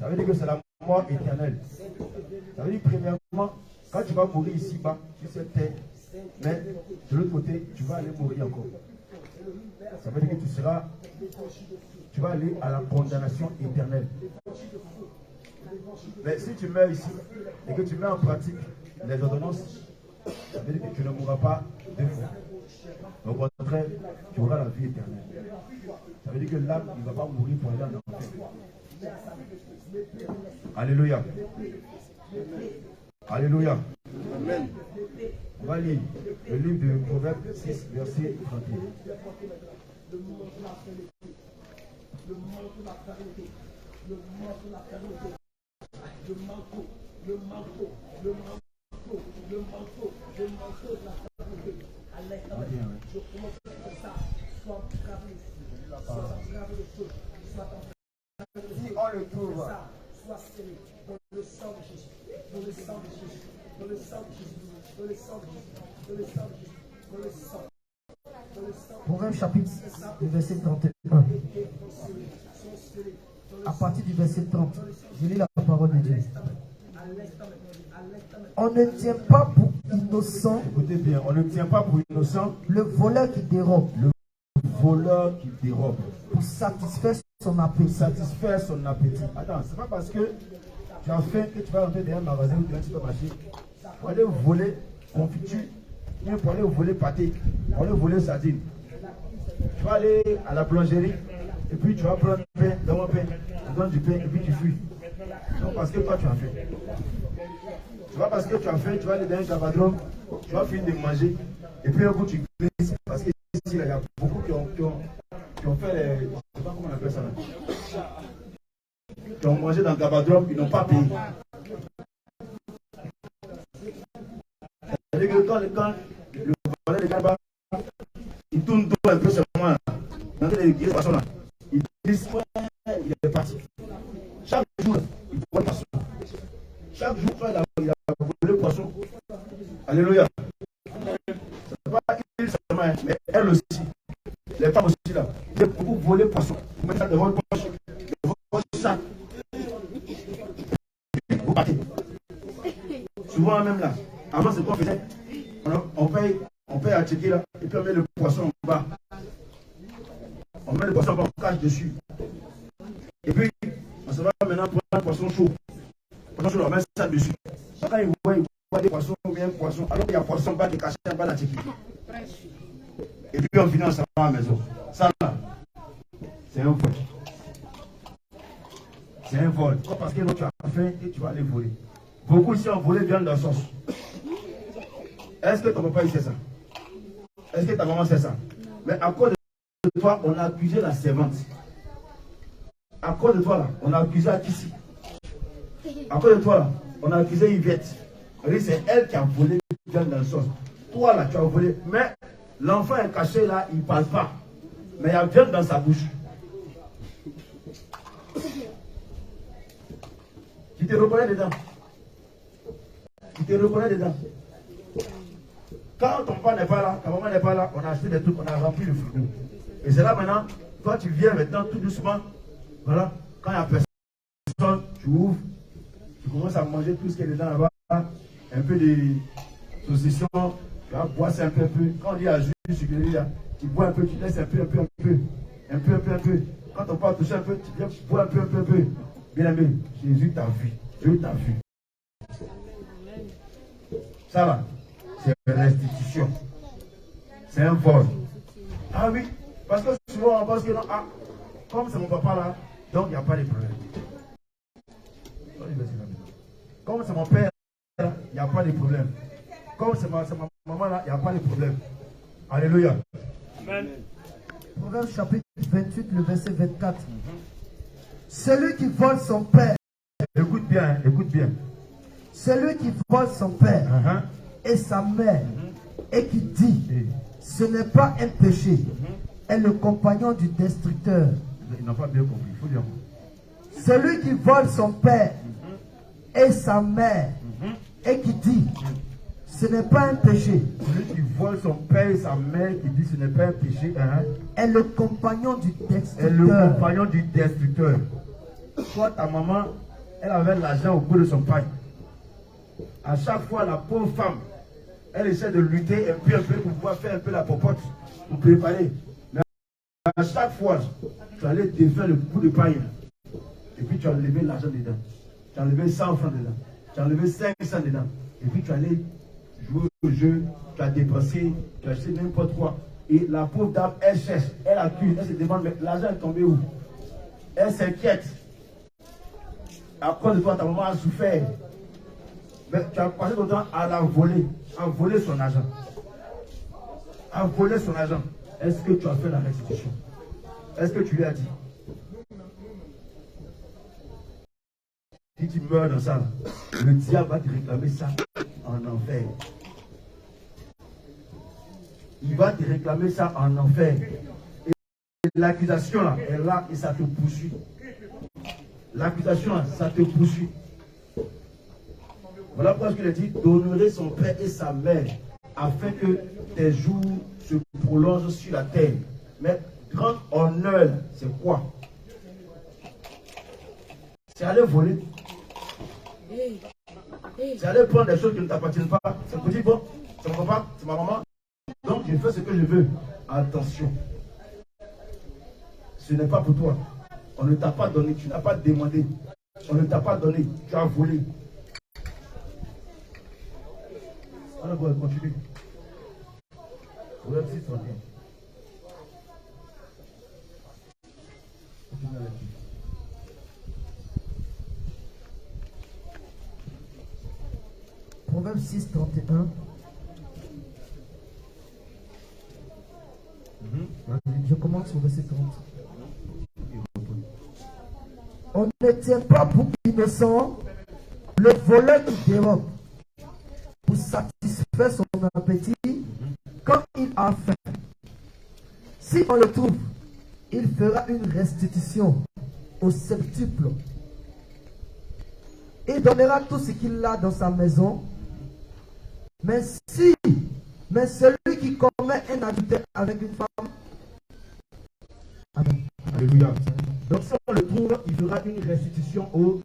Ça veut dire que c'est la mort éternelle. Ça veut dire premièrement, quand tu vas mourir ici-bas, tu sais terre, mais de l'autre côté, tu vas aller mourir encore. Ça veut dire que tu vas aller à la condamnation éternelle. Mais si tu meurs ici et que tu mets en pratique les ordonnances, ça veut dire que tu ne mourras pas deux fois. Au contraire, tu auras la vie éternelle. Ça veut dire que l'âme ne va pas mourir pour aller en enfer. Alléluia. Alléluia. Amen. On va lire le livre de Proverbes 6, verset 31. Le si on le trouve, soit scellé dans le sang de Jésus, dans le sang de Jésus, dans le sang de Jésus, dans le sang de Jésus, dans le sang de Jésus, dans le sang. Proverbe chapitre du verset 31. À partir du verset 30, je lis la parole de Dieu. On ne tient pas pour innocent. Écoutez bien, on ne tient pas pour innocent le voleur qui dérobe. Le voleur qui dérobe. Pour satisfaire son appétit. Satisfaire son appétit. Attends, c'est pas parce que tu as faim que tu vas rentrer dans un magasin ou dans un supermarché pour aller voler confiture, ou pour aller voler pâté, pour aller voler sardine. Tu vas aller à la boulangerie et puis tu vas prendre du pain, dans mon pain, tu donnes du pain et puis tu fuis. Non, parce que toi tu as faim. Tu vois, parce que tu as faim, tu vas aller dans un cabadron, tu vas finir de manger et puis un coup tu glisses. Parce que ici, il y a beaucoup qui ont fait les. Je ne sais pas comment on appelle ça là. Qui ont mangé dans le cabadron, ils n'ont pas payé. C'est-à-dire que quand le volet de Gaba, il tourne un peu seulement là. Dans les poissons là, il glisse, il est parti. Chaque jour, il voit le poisson. Chaque jour, il a volé le poisson. Alléluia. Ce n'est pas il seulement, mais elle aussi. Les femmes aussi là. Ils ont beaucoup volé le poisson. Vous mettez ça devant le poche, devant le sac. Vous partez. Souvent même là. Avant, c'est qu'on faisait. On paye à checker là. Et puis on met le poisson en bas. On met le poisson en bas, on cache dessus. Et puis, on se va maintenant prendre un poisson chaud. Poisson chaud, on met ça dessus. Quand il voit des poissons, ou bien un poisson, alors qu'il y a un poisson en bas qui est caché en bas de la checker. Et puis on finit en s'en va à la maison. Ça là, c'est un vol. C'est un vol. Parce que tu as faim et tu vas aller voler. Beaucoup ici ont volé viande dans la sauce. Est-ce que ton papa il sait ça? Est-ce que ta maman sait ça? Mais à cause de toi, on a accusé la servante. À cause de toi là, on a accusé Atissi. À cause de toi là, on a accusé Yvette. C'est elle qui a volé viande dans la sauce. Toi là, tu as volé. Mais l'enfant est caché là, il ne parle pas. Mais il y a viande dans sa bouche. Tu te reconnais dedans. Tu te reconnais dedans. Quand ton papa n'est pas là, ta maman n'est pas là, on a acheté des trucs, on a rempli le frigo. Et c'est là maintenant, toi tu viens maintenant tout doucement. Voilà, quand il n'y a personne, tu ouvres, tu commences à manger tout ce qui est dedans là-bas. Un peu de saucisson, tu vas boire ça un peu. Quand on dit à jus, tu bois un peu, tu laisses un peu. Quand on part toucher un peu, tu viens boire un peu. Bien aimé, Jésus t'a vu. Dieu t'a vu. Ça là, c'est une restitution. C'est un vol. Ah oui, parce que souvent on pense que non, comme c'est mon papa là, donc il n'y a pas de problème. Comme c'est mon père, il n'y a pas de problème. Comme c'est ma maman là, il n'y a pas de problème. Alléluia. Amen. Proverbe chapitre 28, le verset 24. Celui qui vole son père. Écoute bien. Celui qui vole son père et sa mère et qui dit ce n'est pas un péché est le compagnon du destructeur. Ils n'ont pas bien compris, il faut dire. Celui qui vole son père et sa mère et qui dit ce n'est pas un péché. Celui qui vole son père et sa mère qui dit ce n'est pas un péché est le compagnon du destructeur. Toi, ta maman, elle avait l'argent au bout de son pain. À chaque fois, la pauvre femme, elle essaie de lutter un peu pour pouvoir faire un peu la popote, pour préparer. Mais à chaque fois, tu allais défaire le bout de pain. Et puis tu as enlevé l'argent dedans. Tu as enlevé 100 francs dedans. Tu as enlevé 500 dedans. Et puis tu allais jouer au jeu, tu as dépensé, tu as acheté n'importe quoi. Et la pauvre dame, elle cherche, elle accuse, elle se demande, mais l'argent est tombé où? Elle s'inquiète. À cause de toi, ta maman a souffert. Mais tu as passé ton temps à la voler, à voler son argent. À voler son argent. Est-ce que tu as fait la restitution? Est-ce que tu lui as dit? Si tu meurs dans ça, le diable va te réclamer ça en enfer. Il va te réclamer ça en enfer. Et l'accusation là est là et ça te poursuit. L'accusation là, ça te poursuit. Voilà pourquoi il a dit d'honorer son père et sa mère afin que tes jours se prolongent sur la terre. Mais grand honneur, c'est quoi? C'est aller voler. C'est aller prendre des choses qui ne t'appartiennent pas. C'est pour dire, bon, c'est mon papa, c'est ma maman. Donc je fais ce que je veux. Attention. Ce n'est pas pour toi. On ne t'a pas donné, tu n'as pas demandé. On ne t'a pas donné, tu as volé. On va continuer. Proverbe 6, 31. Proverbe 6, 31. Je commence au verset 30. On ne tient pas pour innocent le voleur qui dérobe pour satisfaire son appétit quand il a faim. Si on le trouve, il fera une restitution au septuple. Il donnera tout ce qu'il a dans sa maison. Mais celui qui commet un adultère avec une femme, amen. Alléluia. Donc si on le trouve, il fera une restitution au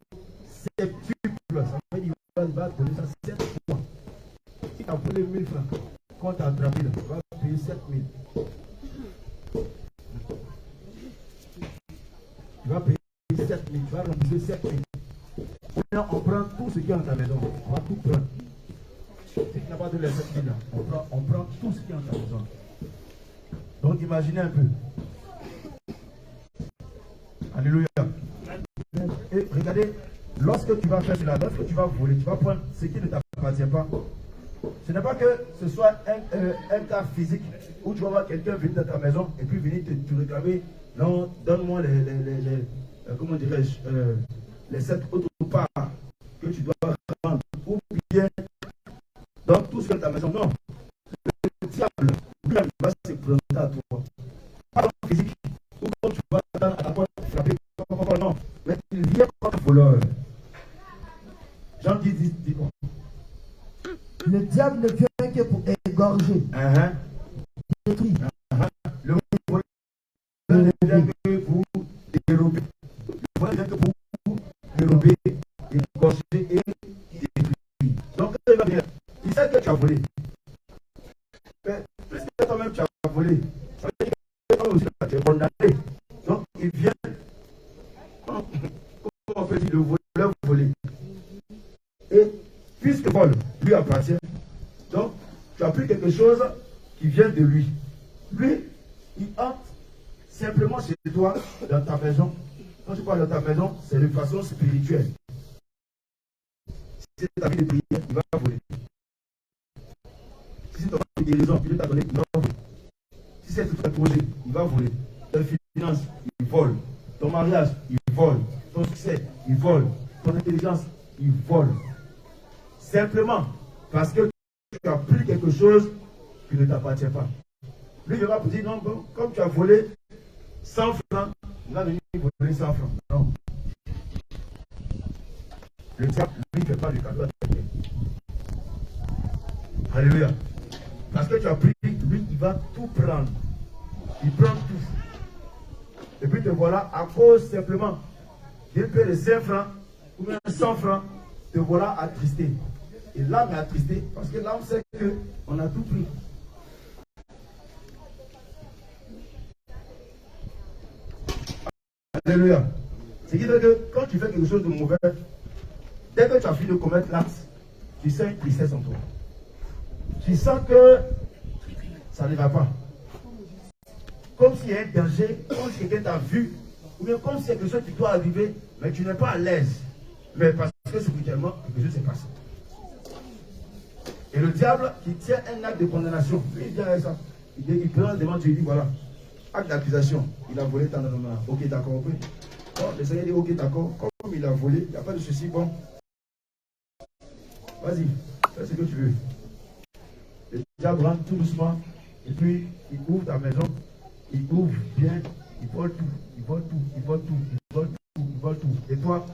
septuple. Ça veut dire qu'il va donner ça 7 fois. Si tu as volé 1000 francs, quand tu as attrapé, tu vas payer 7000. Tu vas payer 7000, tu vas rembourser 7000. Maintenant, on prend tout ce qui est dans ta maison. On va tout prendre. Si tu n'as pas de les 7000 là, on prend tout ce qui est dans ta maison. Donc imaginez un peu. Alléluia. Et regardez, lorsque tu vas faire cela, lorsque tu vas voler, tu vas prendre ce qui ne t'appartient pas. Ce n'est pas que ce soit un cas physique où tu vas voir quelqu'un venir dans ta maison et puis venir te réclamer. Non, donne-moi comment dirais-je, les 7 autres parts que tu dois rendre. Ou bien, dans tout ce que ta maison. Non. Le diable, lui, va se présenter à toi. Pas en physique. Ou quand tu vas à ta porte frapper. Non. Mais il vient comme un voleur. Jean dit quoi? Le diable ne vient que pour égorger, détruire. Le voleur ne vient que pour dérober. Le voleur ne vient que pour dérober, égorger et détruire. Donc, quand il va venir, il sait que tu as volé. Mais puisque toi-même tu as volé, ça veut dire que toi aussi tu es condamné. Donc, il vient, comment on peut dire, le voleur volé. Et puisque le vol lui appartient, donc tu as pris quelque chose qui vient de lui. Lui, il entre simplement chez toi, dans ta maison. Quand je parle de ta maison, c'est de façon spirituelle. Si c'est ta vie de prière, il va voler. Si c'est ton vie de guérison, il t'a donné, il va voler. Si c'est tout un projet, il va voler. Ta finance, il vole. Ton mariage, il vole. Ton succès, il vole. Ton intelligence, il vole. Simplement parce que tu as pris quelque chose qui ne t'appartient pas. Lui, il va vous dire, non, bon, comme tu as volé 100 francs, il va venir voler 100 francs. Non. Le diable, lui, ne fait pas du cadeau à quelqu'un. Alléluia. Parce que tu as pris, lui, il va tout prendre. Il prend tout. Et puis te voilà, à cause simplement qu'il paie les 5 francs, ou bien 100 francs, te voilà attristé. Et l'âme est attristée parce que l'âme sait qu'on a tout pris. Alléluia. Ce qui veut que quand tu fais quelque chose de mauvais, dès que tu as fini de commettre l'acte, tu sens une tristesse en toi. Tu sens que ça ne va pas. Comme s'il y a un danger, comme si quelqu'un t'a vu, ou bien comme si quelque chose qui doit arriver, mais tu n'es pas à l'aise. Mais parce que spirituellement, quelque chose s'est passé. Et le diable qui tient un acte de condamnation, lui il vient avec ça. Il prend devant Dieu, il dit voilà, acte d'accusation, il a volé tant de main. Ok, d'accord, ok. Bon, le Seigneur dit ok, d'accord, comme il a volé, il n'y a pas de souci, bon. Vas-y, fais ce que tu veux. Le diable rentre tout doucement, et puis il ouvre ta maison, il ouvre bien, il vole tout, il vole tout, il vole tout, il vole tout, il vole tout. Et toi,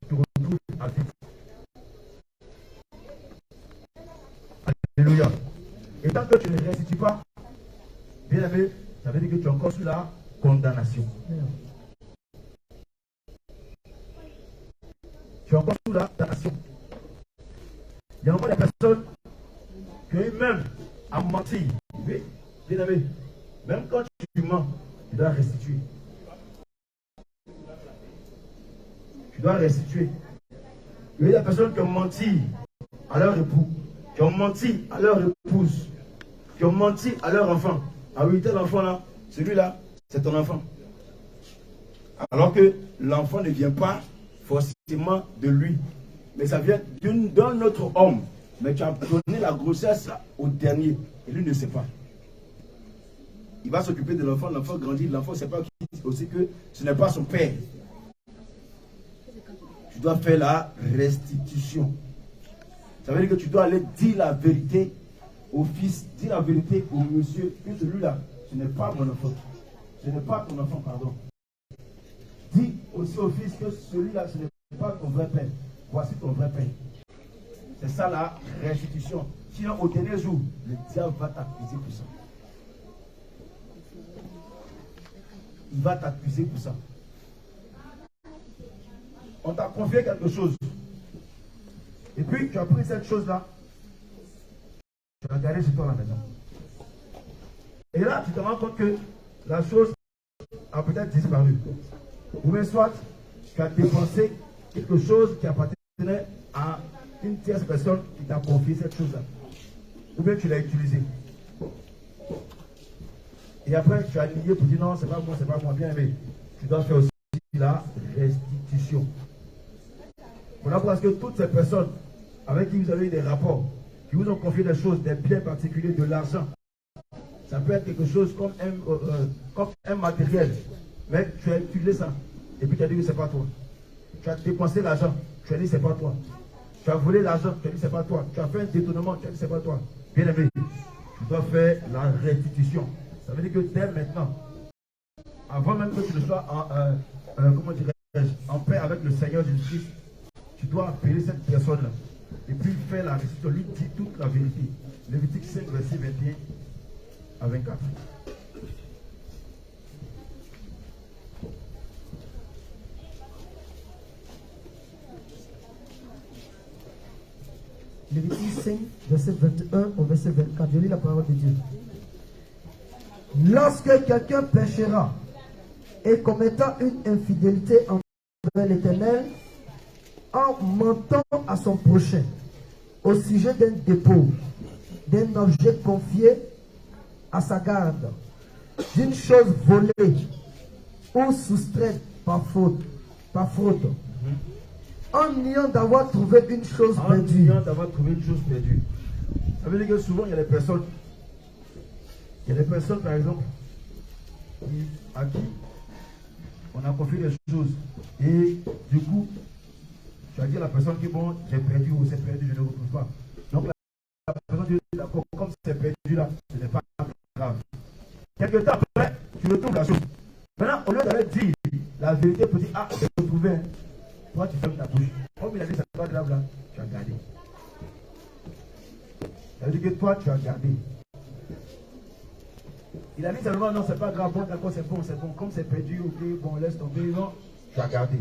tu te retrouves à vivre. Alléluia. Et tant que tu ne restitues pas, bien aimé, ça veut dire que tu es encore sous la condamnation. Tu es encore sous la condamnation. Il y a encore des personnes qui même à mentir. Oui, bien aimé, même quand tu mens, tu dois restituer. Tu dois restituer. Il y a des personnes qui ont menti à leur époux, qui ont menti à leur épouse, qui ont menti à leur enfant. Ah oui, tel enfant là, celui-là, c'est ton enfant. Alors que l'enfant ne vient pas forcément de lui, mais ça vient d'un autre homme. Mais tu as donné la grossesse au dernier, et lui ne sait pas. Il va s'occuper de l'enfant, l'enfant grandit, l'enfant ne sait pas aussi que ce n'est pas son père. Tu dois faire la restitution. Ça veut dire que tu dois aller dire la vérité au fils, dire la vérité au monsieur, que celui-là, ce n'est pas mon enfant. Ce n'est pas ton enfant, pardon. Dis aussi au fils que celui-là, ce n'est pas ton vrai père. Voici ton vrai père. C'est ça la restitution. Sinon, au dernier jour, le diable va t'accuser pour ça. Il va t'accuser pour ça. On t'a confié quelque chose. Et puis, tu as pris cette chose-là. Tu l'as gardée chez toi à la maison. Et là, tu te rends compte que la chose a peut-être disparu. Ou bien soit, tu as dépensé quelque chose qui appartenait à une tierce personne qui t'a confié cette chose-là. Ou bien tu l'as utilisé. Et après, tu as nié pour dire non, c'est pas moi, bien aimé. Tu dois faire aussi la restitution. Voilà parce que toutes ces personnes avec qui vous avez eu des rapports, qui vous ont confié des choses, des biens particuliers, de l'argent, ça peut être quelque chose comme un matériel. Mais tu as utilisé ça. Et puis tu as dit que ce n'est pas toi. Tu as dépensé l'argent. Tu as dit que ce n'est pas toi. Tu as volé l'argent. Tu as dit que ce n'est pas toi. Tu as fait un détournement. Tu as dit que ce n'est pas toi. Bien aimé, tu dois faire la restitution. Ça veut dire que dès maintenant, avant même que tu ne sois en paix avec le Seigneur Jésus-Christ, tu dois appeler cette personne-là. Et puis faire la restitution. Lui dit toute la vérité. Lévitique 5, verset 21 à 24. Lévitique 5, verset 21 au verset 24. Je lis la parole de Dieu. Lorsque quelqu'un péchera et commettant une infidélité envers l'Éternel, en mentant à son prochain au sujet d'un dépôt, d'un objet confié à sa garde, d'une chose volée ou soustraite par faute, en niant d'avoir trouvé une chose perdue. Ça veut dire que souvent il y a des personnes, par exemple, à qui on a confié des choses. Et du coup, tu as dit à la personne que bon, j'ai perdu ou c'est perdu, je ne retrouve pas. Donc la personne dit d'accord, comme c'est perdu là, ce n'est pas grave. Quelque temps après, tu retrouves la chose. Maintenant, au lieu d'aller dire la vérité pour dire ah, j'ai retrouvé, hein. Toi tu fermes ta bouche. Comme il a dit, c'est pas grave là, tu as gardé. Ça veut dire que toi tu as gardé. Il a dit seulement non, c'est pas grave, bon, d'accord, c'est bon, comme c'est perdu, ok, bon, laisse tomber, non, tu as gardé.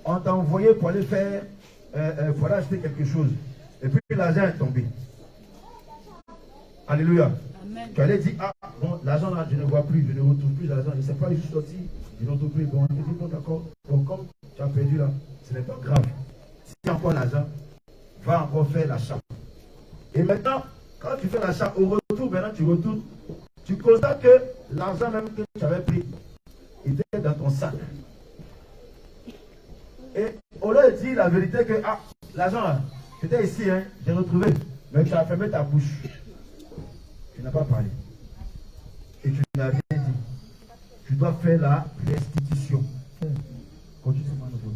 on t'a envoyé pour aller faire, pour aller acheter quelque chose. Et puis l'argent est tombé. Alléluia. Amen. Tu allais dire, ah, bon, l'argent là, je ne vois plus, je ne retrouve plus l'argent. Je ne sais pas, je suis sorti, je ne retrouve plus. Bon, je dis, bon, d'accord. Donc, comme tu as perdu là, ce n'est pas grave. Si tu as encore l'argent, va encore faire l'achat. Et maintenant, quand tu fais l'achat, au retour, maintenant tu retournes, tu constates que l'argent même que tu avais pris était dans ton sac. Et au lieu de dire la vérité que, ah, l'argent là, c'était ici, hein, j'ai retrouvé, mais tu as fermé ta bouche. Tu n'as pas parlé. Et tu n'as rien dit. Tu dois faire la restitution. Continue à nouveau.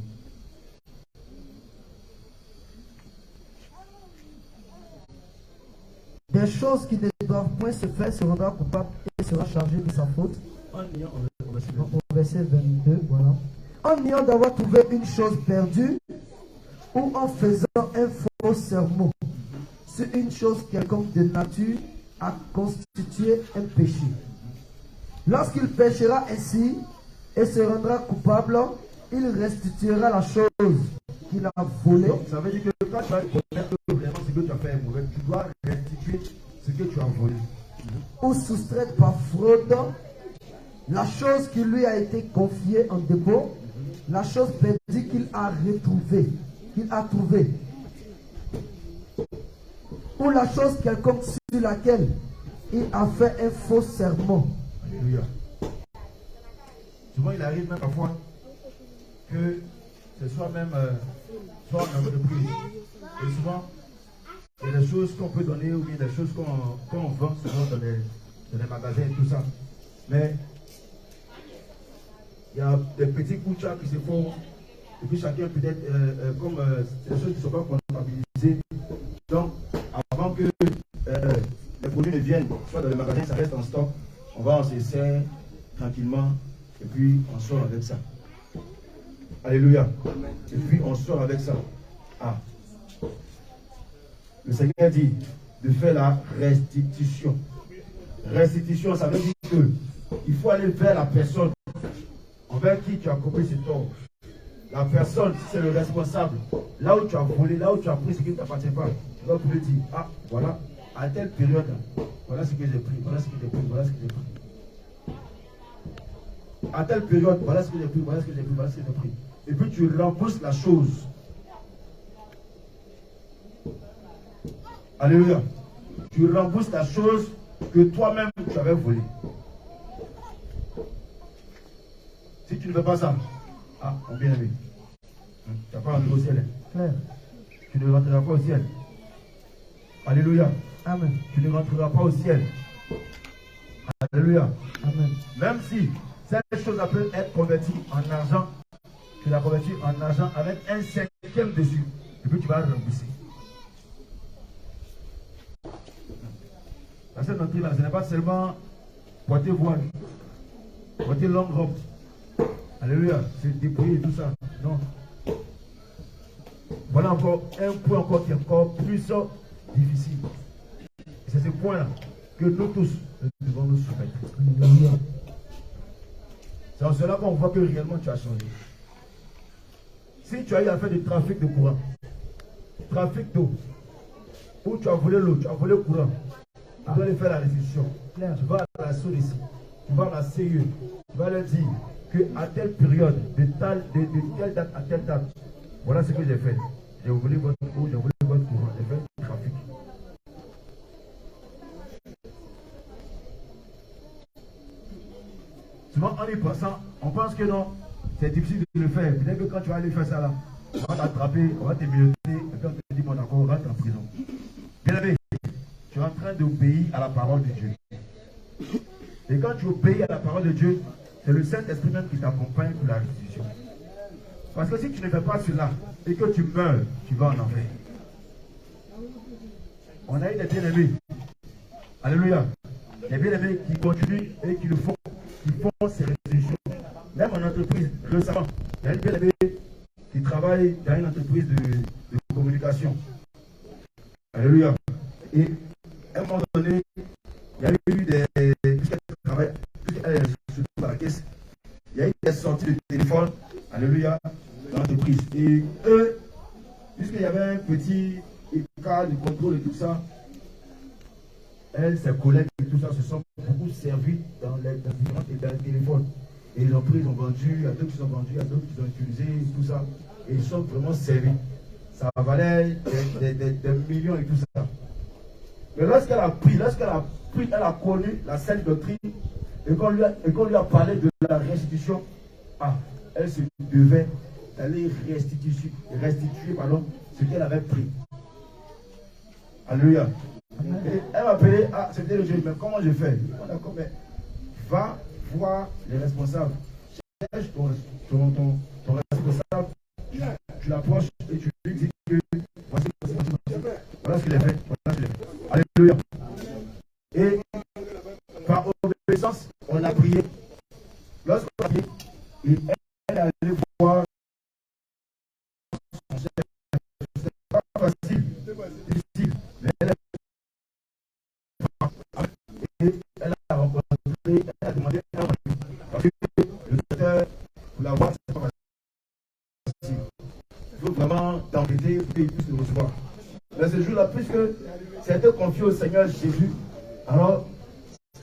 Des choses qui ne doivent point se faire se rendra coupable et sera chargé de sa faute. Au verset 22, voilà. En niant d'avoir trouvé une chose perdue ou en faisant un faux serment sur une chose quelconque de nature à constituer un péché. Lorsqu'il péchera ainsi et se rendra coupable, il restituera la chose qu'il a volée. Donc, ça veut dire que quand tu vas reconnaître vraiment ce que tu as fait est mauvais, tu dois restituer ce que tu as volé. Ou soustraire par fraude la chose qui lui a été confiée en dépôt, la chose perdue qu'il a retrouvée, qu'il a trouvée. Ou la chose quelconque sur laquelle il a fait un faux serment. Alléluia. Souvent, il arrive même parfois que ce soit même soit en entreprise. Et souvent, il y a des choses qu'on peut donner ou bien des choses qu'on vend souvent dans les magasins et tout ça. Mais il y a des petits couchas qui se font. Et puis chacun peut-être, comme c'est des choses qui ne sont pas comptabilisées. Donc, avant que les produits ne viennent, soit dans le magasin, ça reste en stock, on va en se sert tranquillement et puis on sort avec ça. Alléluia. Et puis on sort avec ça. Ah. Le Seigneur dit de faire la restitution. Restitution, ça veut dire que il faut aller vers la personne envers qui tu as coupé ce tort. La personne, si c'est le responsable, là où tu as volé, là où tu as pris ce qui ne t'appartient pas, tu dois pouvoir dire, ah, voilà, à telle période, voilà ce que j'ai pris, voilà ce que j'ai pris, voilà ce que j'ai pris. À telle période, voilà ce que j'ai pris, voilà ce que j'ai pris, voilà ce que j'ai pris. Et puis tu rembourses la chose. Alléluia. Tu rembourses la chose que toi-même tu avais volée. Si tu ne fais pas ça, ah, mon bien-aimé, tu n'as pas rentré au ciel. Claire. Tu ne rentreras pas au ciel. Alléluia. Amen. Tu ne rentreras pas au ciel. Alléluia. Amen. Même si cette chose peut être convertie en argent, tu la convertis en argent avec un cinquième dessus. Et puis tu vas rembourser. La seule doctrine là, ce n'est pas seulement porter voile, porter longue robe. Alléluia, c'est dépouiller et tout ça. Non. Voilà encore un point encore qui est encore plus difficile. Et c'est ce point-là que nous tous nous devons nous soumettre. C'est en cela qu'on voit que réellement tu as changé. Si tu as eu à faire du trafic de courant, trafic d'eau, où tu as volé l'eau, tu as volé le courant, tu dois aller faire la restitution. Tu vas à la SODECI, tu vas à la CIE, tu vas leur dire qu'à telle période, de telle date à telle date, voilà ce que j'ai fait. J'ai volé votre eau, j'ai volé votre courant, j'ai fait du trafic. Souvent, en y pensant, on pense que non, c'est difficile de le faire. Peut-être que quand tu vas aller faire ça là, on va t'attraper, on va te miauter, et puis on te dit, bon d'accord, on rentre en prison. Bien aimé, tu es en train d'obéir à la parole de Dieu. Et quand tu obéis à la parole de Dieu, c'est le Saint-Esprit même qui t'accompagne pour la restitution. Parce que si tu ne fais pas cela et que tu meurs, tu vas en enfer. On a eu des bien-aimés. Alléluia. Des bien-aimés qui continuent et qui le font, qui font ces restitutions. Même en entreprise, récemment, il y a une bien-aimée qui travaille dans une entreprise de communication. Alléluia. Et à un moment donné, il y a eu des. Puisqu'elle travaille, puisqu'elle est sur la caisse, il y a eu des sorties de téléphone. Alléluia. l'entreprise. Et eux, puisqu'il y avait un petit écart de contrôle et tout ça, elle, ses collègues et tout ça se sont beaucoup servis dans les téléphones. Et ils ont pris, ils ont vendu, il y a d'autres qui ont vendu, il y a d'autres qui ont utilisé, tout ça. Et ils sont vraiment servis. Ça valait des millions et tout ça. Mais lorsqu'elle a pris, elle a connu la sainte doctrine, et qu'on lui a parlé de la restitution, elle se devait d'aller restituer ce qu'elle avait pris. Alléluia. Et elle m'a appelé, c'était le jeu, mais comment je fais? D'accord, mais va voir les responsables. Cherche ton responsable, tu l'approches et tu lui dis que voici voilà ce qu'il a fait. Alléluia. Et par obéissance, on a prié. Lorsqu'on a prié, et elle est allée voir son chef. C'est pas facile, difficile, mais elle a rencontré, elle a demandé un rendez-vous. Parce que le docteur, pour la voir, c'est pas facile. Il faut vraiment t'embêter pour qu'il puisse le recevoir. Mais ce jour-là, puisque c'était confié au Seigneur Jésus, alors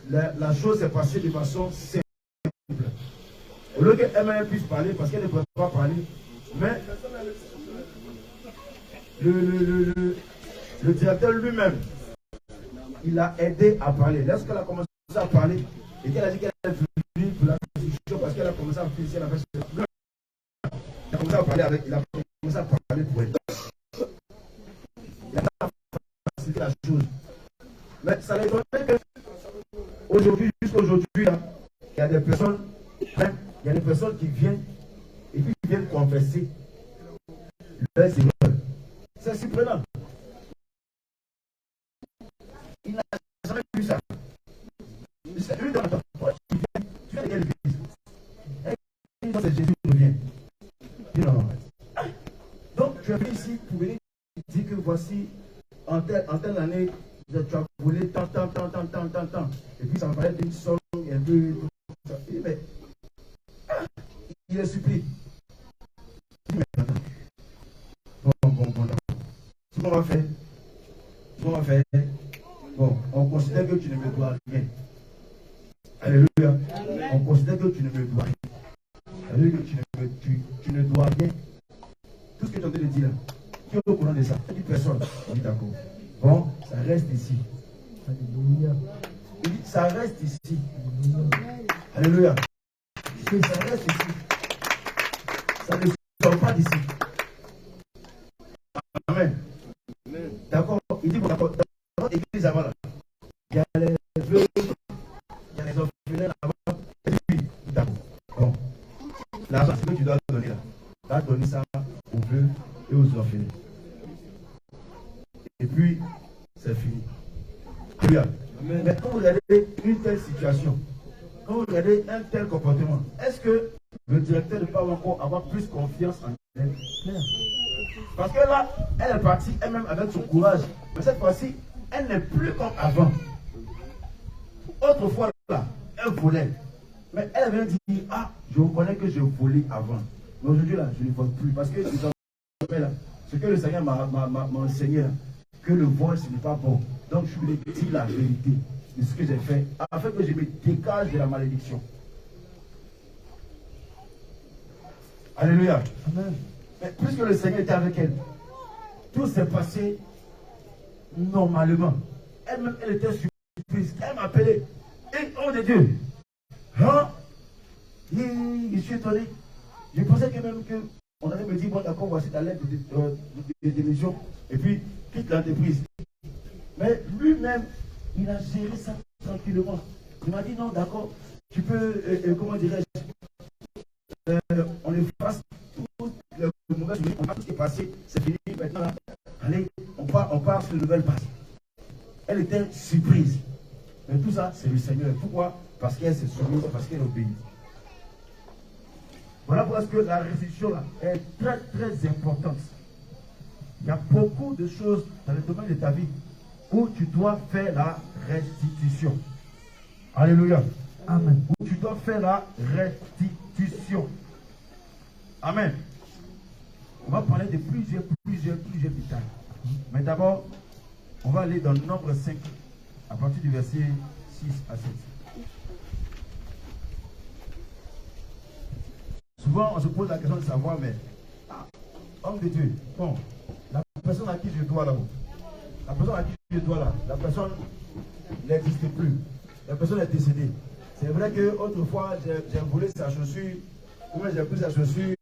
la chose s'est passée de façon simple. Au lieu qu'elle puisse parler, parce qu'elle ne peut pas parler, mais le directeur lui-même, il a aidé à parler. Lorsqu'elle a commencé à parler, et qu'elle a dit qu'elle est venue pour la restitution, parce qu'elle a commencé à féliciter la personne. Il a commencé à parler avec, il a commencé à parler pour elle. Il a facilité la chose. Mais ça l'étonne que aujourd'hui, jusqu'aujourd'hui, il y a des personnes, qui viennent et puis qui viennent confesser leurs erreurs. C'est surprenant. Il n'a jamais vu ça. Lui dans le temps, tu viens de quelle église? C'est Jésus qui revient. Non. Donc tu es venu ici pour venir dire que voici en telle année, tu as volé tant. Et puis ça me paraît d'une somme un peu. Mais il est supplié. Mais attends. Bon. Ce qu'on va faire, bon, on considère que tu ne me dois rien. Alléluia. On considère que tu ne me dois rien. Alléluia, tu ne dois rien. Tout ce que tu es en train de dire là, qui est au courant de ça? Une personne. Oui, d'accord. Bon, ça reste ici. Alléluia. Il dit, ça reste ici. Alléluia. Ça reste ici. Ça ne sort pas d'ici. Amen. D'accord. Il dit, bon, d'accord, dans notre église avant là, il y a les veuves, il y a les orphelins là-bas. Et puis, d'accord. Bon. L'argent, c'est que tu dois donner là. Tu dois donner ça aux veuves et aux orphelins. Et puis, c'est fini. Alléluia. Mais quand vous regardez une telle situation, quand vous regardez un tel comportement, est-ce que le directeur ne peut encore avoir plus confiance en elle? Parce que là, elle est partie elle-même avec son courage. Mais cette fois-ci, elle n'est plus comme avant. Autrefois, là, elle volait. Mais elle vient dire, je reconnais que je volais avant. Mais aujourd'hui, là, je ne vole plus. Parce que là, ce que le Seigneur m'a enseigné, là, que le vol, ce n'est pas bon. Donc, je lui dis la vérité de ce que j'ai fait, afin que je me dégage de la malédiction. Alléluia. Amen. Mais puisque le Seigneur était avec elle, tout s'est passé normalement. Elle-même, elle était surprise. Elle m'a appelé. Et oh de Dieu, je suis étonné. Je pensais que même on allait me dire, bon d'accord, voici ta lettre de démission, et puis quitte l'entreprise. Mais lui-même, il a géré ça tranquillement. Il m'a dit, non d'accord, tu peux, comment dirais-je, on efface tout le mauvais souvenir, on a tout ce qui est passé, c'est fini, maintenant, allez, on part sur une nouvelle base. Elle était surprise. Mais tout ça, c'est le Seigneur. Pourquoi? Parce qu'elle s'est soumise, parce qu'elle obéit. Voilà parce que la restitution là est très très importante. Il y a beaucoup de choses dans le domaine de ta vie où tu dois faire la restitution. Alléluia. Amen. Où tu dois faire la restitution. Amen. On va parler de plusieurs détails. Mais d'abord, on va aller dans le nombre 5, à partir du verset 6 à 7. Souvent, on se pose la question de savoir, mais, homme de Dieu, bon, la personne à qui je dois là, la personne à qui je dois là, la personne n'existe plus, la personne est décédée. C'est vrai qu'autrefois, j'ai volé sa chaussure, ou bien j'ai pris sa chaussure,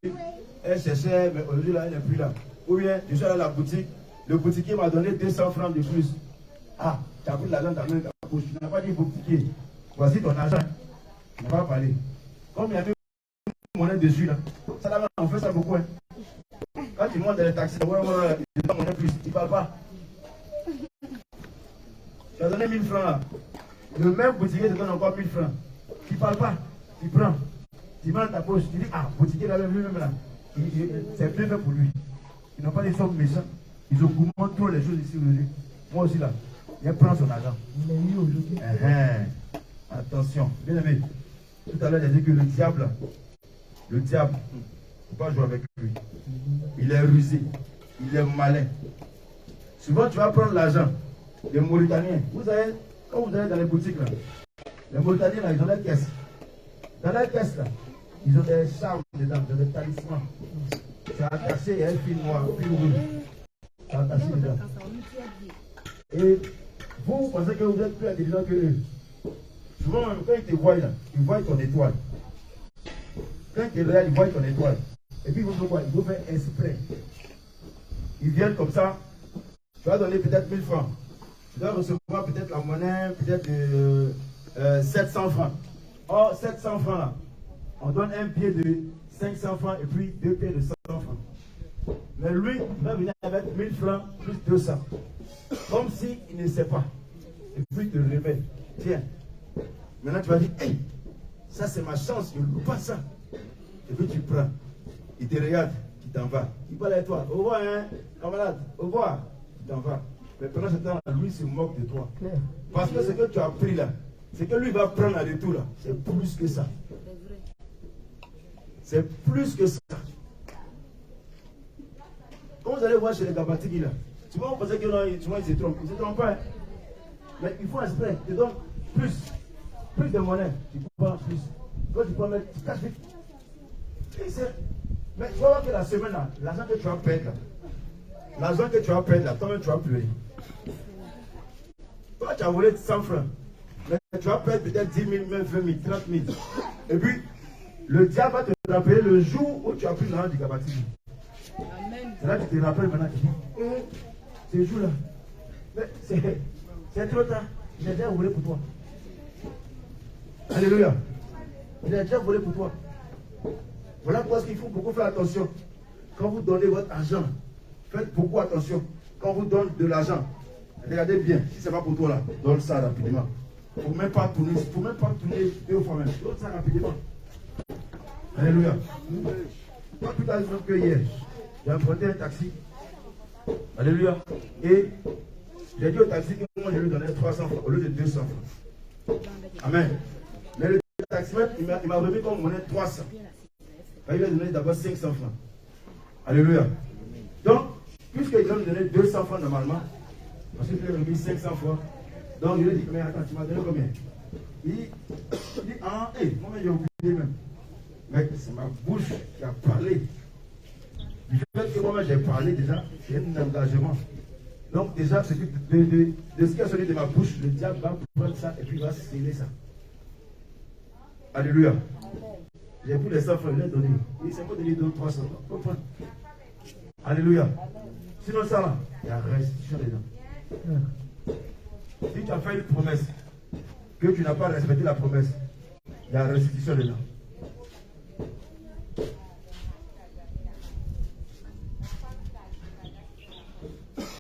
elle cherchait, mais aujourd'hui là, elle n'est plus là. Ou bien, je suis allé à la boutique, le boutiquier m'a donné 200 francs de plus. Ah, tu as pris l'argent dans ta poche, tu n'as pas dit boutiquier, voici ton argent. Tu n'as pas parlé. Comme il y avait une monnaie dessus là, ça là, on fait ça beaucoup. Hein. Quand tu montes dans les taxis, il donne monnaie plus, il ne parle pas. Tu as donné 1000 francs là. Le même boutiquier te donne encore 1000 francs. Tu ne parles pas, tu prends. Tu mets dans ta poche, tu dis, ah, boutiquier là, lui-même là, c'est bien fait pour lui. Ils n'ont pas des sommes méchants. Ils augmentent trop les choses ici aujourd'hui. Moi aussi là, il prend son argent. Il est eu aujourd'hui. Attention, bien aimé. Tout à l'heure, j'ai dit que le diable, il ne faut pas jouer avec lui. Il est rusé, il est malin. Souvent, tu vas prendre l'argent. Les Mauritaniens, vous savez, quand vous allez dans les boutiques là, les Mauritaniens là, ils ont des caisses. Dans la caisse là, ils ont des charmes dedans, ils ont des talismans. C'est attaché, il y a un fil noir, un fil rouge. C'est attaché dedans. Et vous pensez que vous êtes plus intelligent que eux. Souvent, quand ils te voient là, ils voient ton étoile. Quand ils te regardent, ils voient ton étoile. Et puis, ils vont faire quoi? Ils vont faire exprès. Ils viennent comme ça. Tu vas donner peut-être 1000 francs. Tu dois recevoir peut-être la monnaie, peut-être 700 francs. Or, 700 francs là, on donne un pied de 500 francs et puis 2 pieds de 100 francs. Mais lui, il va venir avec 1000 francs plus 200. Comme s'il ne sait pas. Et puis il te remet. Tiens. Maintenant tu vas dire, hey, ça c'est ma chance, je ne loue pas ça. Et puis tu prends. Il te regarde, tu t'en vas. Il parle avec toi. Au revoir, hein, camarade. Au revoir. Tu t'en vas. Mais pendant ce temps, lui se moque de toi. Parce que ce que tu as pris là, c'est que lui va prendre à retour là. C'est plus que ça. C'est plus que ça. Quand vous allez voir chez les Gabatigi là, souvent on pensait que souvent ils se trompent. Ils ne se trompent pas. Hein. Mais il faut exprès. Tu donnes plus. Plus de monnaie. Tu prends plus. Quand tu peux mettre, tu caches vite. Mais tu vas voir que la semaine là, l'argent que tu vas perdre là, l'argent que tu vas perdre là, toi-même tu vas pleurer. Toi tu as volé 100 francs. Mais tu vas perdre peut-être 10 000, même 20 000, 30 000. Et puis, le diable va te rappeler le jour où tu as pris l'argent du Gabatigi. C'est là que tu te rappelles maintenant. Tu dis, ce jour-là, c'est trop tard. Il a déjà volé pour toi. Alléluia. Il a déjà volé pour toi. Voilà pourquoi il faut beaucoup faire attention. Quand vous donnez votre argent, faites beaucoup attention. Quand vous donnez de l'argent, regardez bien. Si ce n'est pas pour toi là, donne ça rapidement. Il ne faut même pas tourner. Il ne faut même pas tourner 2 fois même. Donne ça rapidement. Alléluia. Pas plus tard que hier. J'ai emprunté un taxi. Alléluia. Et j'ai dit au taxi que moi je lui donnais 300 francs au lieu de 200 francs. Amen. Mais le taximètre, il m'a remis comme monnaie 300. Il lui a donné d'abord 500 francs. Alléluia. Donc, puisqu'il doit me donner 200 francs normalement, ensuite il lui a remis 500 francs. Donc, je lui ai dit, mais attends, tu m'as donné combien? Il dit, ah, moi j'ai oublié même. Mais c'est ma bouche qui a parlé. Du fait que moi j'ai parlé déjà, c'est un engagement. Donc déjà, de ce qui a sorti de ma bouche, le diable va prendre ça et puis il va sceller ça. Alléluia. J'ai pris les 100 francs, je l'ai donné. Il s'est pas donné 300 francs. Alléluia. Sinon ça là, il y a restitution dedans. Si tu as fait une promesse, que tu n'as pas respecté la promesse, il y a restitution dedans.